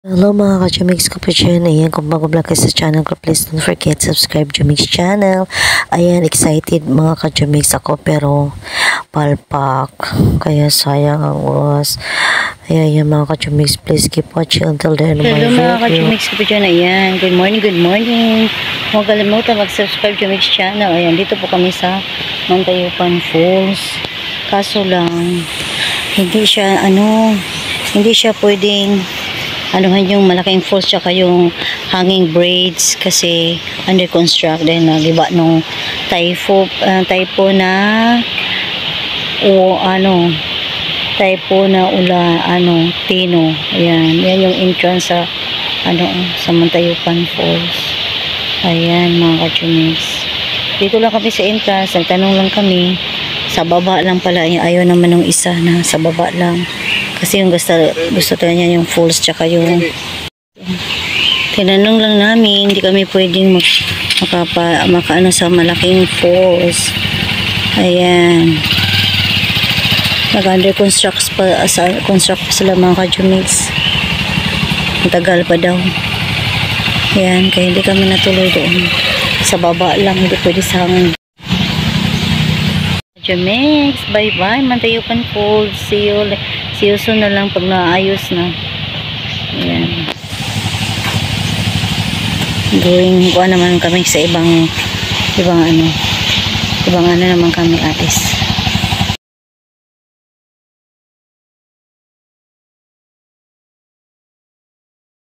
Hello mga ka-Jumix ko po dyan. Ayan, kung bago-vlog kayo sa channel ko, please don't forget subscribe Jumix channel. Ayan, excited mga ka-Jumix ako pero palpak. Kaya sayang ang oras. Ayan, mga ka-Jumix, please keep watching until the end of my video. Hello mga ka-Jumix ko po dyan. Ayan, good morning, good morning. Huwag kalimutan mag-subscribe Jumix channel. Ayan, dito po kami sa Mantayupan Falls. Kaso lang, hindi siya pwedeng anuhan yung malaking falls tsaka yung hanging braids kasi under construct din nagiba nung typhoon na Tino. Ayan, yan yung entrance sa sa Mantayupan Falls. Ayan mga ka-Jumix, dito lang kami sa entrance, nagtanong lang kami sa baba lang pala. Ayaw naman ng isa na sa baba lang kasi yung gusto niya yung falls tsaka yung tinanong lang namin, hindi kami pwedeng makaano sa malaking falls. Ayan, nag-under construct pa sila mga ka-Jumix. Matagal pa daw. Ayan, kaya hindi kami natuloy doon. Sa baba lang, hindi pwede sa hangin. Jumix, bye bye Mantayupan Falls. See you soon na lang pag naayos na. Ayan, naman kami sa ibang naman kami atis.